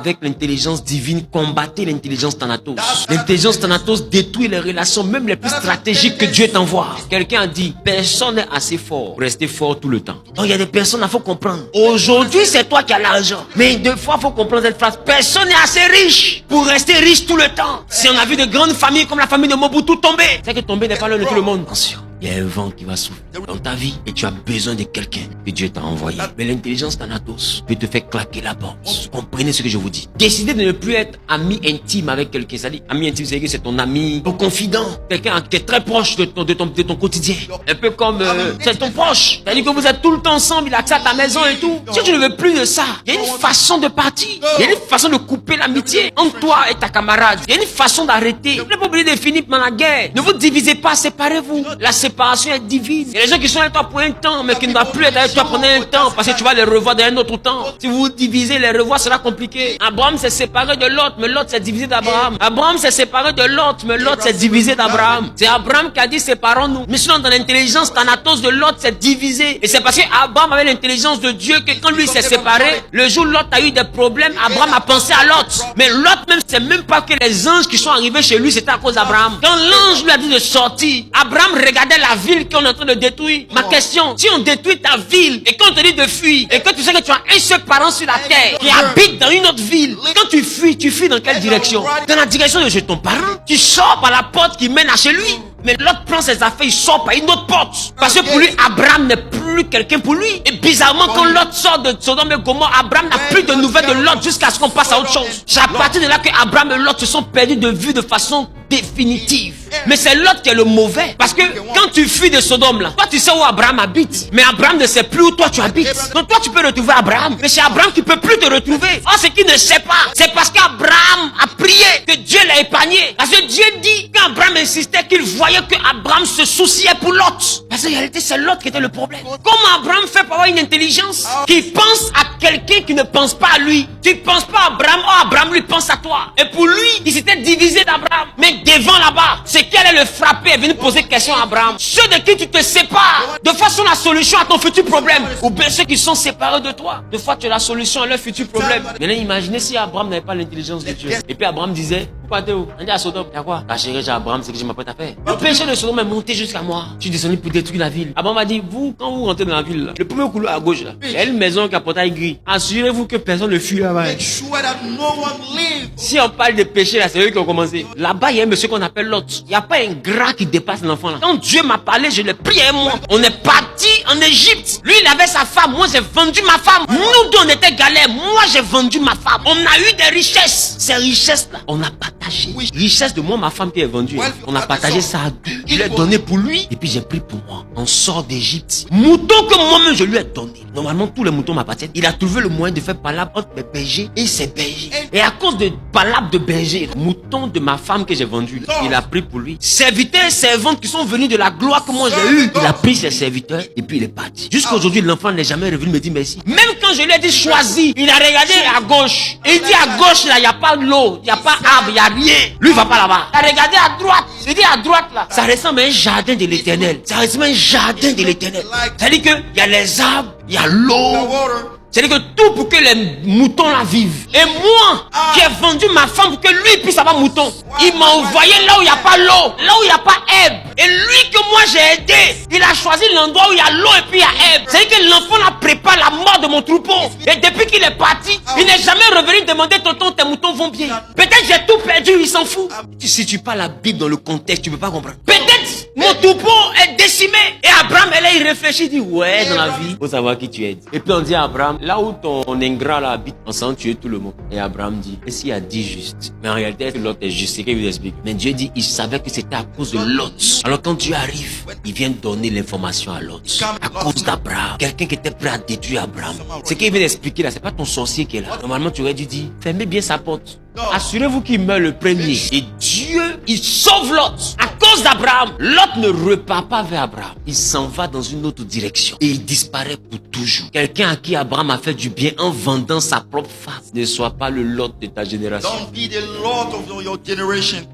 avec l'intelligence divine, combattez l'intelligence Thanatos. L'intelligence Thanatos détruit les relations, même les plus stratégiques que Dieu t'envoie. Quelqu'un a dit, personne n'est assez fort pour rester fort tout le temps. Donc il y a des personnes, il faut comprendre. Aujourd'hui, c'est toi qui as l'argent. Mais deux fois, il faut comprendre cette phrase. Personne n'est assez riche pour rester riche tout le temps. Si on a vu de grandes familles comme la famille de Mobutu tomber, c'est que tomber n'est pas l'heure de tout le monde. Attention. Il y a un vent qui va souffler dans ta vie et tu as besoin de quelqu'un que Dieu t'a envoyé. Mais l'intelligence Thanatos peut te faire claquer la porte. Comprenez ce que je vous dis. Décidez de ne plus être ami intime avec quelqu'un. C'est-à-dire, ami intime, c'est ton ami, ton confident, quelqu'un qui est très proche de ton quotidien. Un peu comme c'est ton proche. C'est-à-dire que vous êtes tout le temps ensemble, il a accès à ta maison et tout. Si tu ne veux plus de ça, il y a une façon de partir. Il y a une façon de couper l'amitié entre toi et ta camarade. Il y a une façon d'arrêter. Vous n'êtes pas obligé de finir dans la guerre. Ne vous divisez pas, séparez-vous. La séparation est divine. Il y a des gens qui sont avec toi pour un temps, mais qui ne doivent plus être avec toi pendant un temps, parce que tu vas les revoir dans un autre temps. Si vous vous divisez, les revoir sera compliqué. Abraham s'est séparé de Lot, mais Lot s'est divisé d'Abraham. Abraham s'est séparé de Lot, mais Lot s'est divisé d'Abraham. C'est Abraham qui a dit séparons-nous. Mais sinon, dans l'intelligence Thanatos de Lot s'est divisé. Et c'est parce que Abraham avait l'intelligence de Dieu que quand lui s'est séparé, le jour où Lot a eu des problèmes, Abraham a pensé à Lot. Mais Lot même, c'est même pas que les anges qui sont arrivés chez lui, c'était à cause d'Abraham. Quand l'ange lui a dit de sortir, Abraham regardait la ville qu'on est en train de détruire. Ma question, si on détruit ta ville et qu'on te dit de fuir et que tu sais que tu as un seul parent sur la terre qui habite dans une autre ville, quand tu fuis dans quelle direction? Dans la direction de chez ton parent. Tu sors par la porte qui mène à chez lui. Mais l'autre prend ses affaires, il sort par une autre porte. Parce que pour lui, Abraham n'est plus quelqu'un pour lui. Et bizarrement, quand l'autre sort de Sodome et Gomorrhe, Abraham n'a plus de nouvelles de l'autre jusqu'à ce qu'on passe à autre chose. C'est à partir de là que Abraham et l'autre se sont perdus de vue de façon définitive. Mais c'est l'autre qui est le mauvais. Parce que quand tu fuis de Sodome là, toi tu sais où Abraham habite. Mais Abraham ne sait plus où toi tu habites. Donc toi tu peux retrouver Abraham. Mais c'est Abraham qui ne peut plus te retrouver. Or ce qu'il ne sait pas, c'est parce qu'Abraham a prié que Dieu l'a épargné. Parce que Dieu dit, quand Abraham insistait, qu'il voyait que Abraham se souciait pour Lot. Parce qu'en réalité c'est Lot qui était le problème. Comment Abraham fait pour avoir une intelligence qui pense à quelqu'un qui ne pense pas à lui? Tu ne penses pas à Abraham, oh Abraham lui pense à toi. Et pour lui, il s'était divisé d'Abraham. Mais devant là-bas, c'est qu'elle allait le frapper et venir poser question à Abraham. Ceux de qui tu te sépares, de fois sont la solution à ton futur problème. Ou bien ceux qui sont séparés de toi, de fois tu es la solution à leur futur problème. Maintenant imaginez si Abraham n'avait pas l'intelligence de Dieu. Et puis Abraham disait, pourquoi t'es où? On dit à Sodome. Y'a quoi? La chérie, j'ai Abraham, c'est que je m'apprête à faire. Le péché de Sodome est monté jusqu'à moi. Je suis descendu pour détruire la ville. Abraham a dit, vous, quand vous rentrez dans la ville, là, le premier couloir à gauche, là, il y a une maison qui a portail gris. Assurez-vous que personne ne fuit là-bas. Si on parle de péché, là, c'est eux qui ont commencé. Là-bas, il y a un monsieur qu'on appelle Lot. Il n'y a pas un gras qui dépasse l'enfant là. Quand Dieu m'a parlé, je l'ai prié un mois. On est parti en Égypte. Lui, il avait sa femme. Moi, j'ai vendu ma femme. Nous deux, on était galères. Moi, j'ai vendu ma femme. On a eu des richesses. Ces richesses-là, on a partagé. Richesse de moi, ma femme qui est vendue. On a partagé ça à deux. Je l'ai donné pour lui. Et puis, j'ai pris pour moi. On sort d'Égypte. Mouton que moi-même, je lui ai donné. Normalement, tous les moutons m'appartiennent. Il a trouvé le moyen de faire palabre entre mes bergers et ses bergers. Et à cause de palabre de berger, mouton de ma femme que j'ai vendu, il a pris pour lui. Serviteurs et servantes qui sont venus de la gloire que moi j'ai eue. Il a pris ses serviteurs et puis il est parti. Jusqu'à aujourd'hui, l'enfant n'est jamais revenu me dire merci. Même quand je lui ai dit choisis, il a regardé à gauche. Et il dit à gauche là, il n'y a pas de l'eau, il n'y a pas d'arbre, il n'y a rien. Lui, il va pas là-bas. Il a regardé à droite. Il dit à droite là, ça ressemble à un jardin de l'éternel. Ça ressemble à un jardin de l'éternel. C'est-à-dire qu'il y a les arbres, il y a l'eau. C'est-à-dire que tout pour que les moutons là vivent. Et moi, qui ai vendu ma femme pour que lui puisse avoir mouton, il m'a envoyé là où il n'y a pas l'eau, là où il n'y a pas herbe. Et lui que moi j'ai aidé, il a choisi l'endroit où il y a l'eau et puis il y a herbe. C'est-à-dire que l'enfant là prépare la mort de mon troupeau. Et depuis qu'il est parti, il n'est jamais revenu demander tonton, tes moutons vont bien. Peut-être j'ai tout perdu, il s'en fout. Si tu parles la Bible dans le contexte, tu ne peux pas comprendre. Peut-être mon troupeau est décimé. Et Abraham, là, il réfléchit, il dit, ouais, dans la vie, il faut savoir qui tu es. Et puis on dit à Abraham, là où ton ingrat là habite, on s'en tuer tout le monde. Et Abraham dit, et s'il y a 10 justes? Mais en réalité, l'autre est juste, c'est qu'il vous explique. Mais Dieu dit, il savait que c'était à cause de Lot. Alors quand Dieu arrive, il vient donner l'information à Lot. À cause d'Abraham. Quelqu'un qui était prêt à détruire Abraham. Ce qu'il vient d'expliquer là, c'est pas ton sorcier qui est là. Normalement, tu aurais dû dire, fermez bien sa porte. Assurez-vous qu'il meurt le premier. Et Dieu, il sauve Lot. À cause d'Abraham, Lot ne repart pas vers Abraham. Il s'en va dans une autre direction. Et il disparaît pour toujours. Quelqu'un à qui Abraham a fait du bien en vendant sa propre face. Ne sois pas le Lot de ta génération. Don't be the Lot of your generation.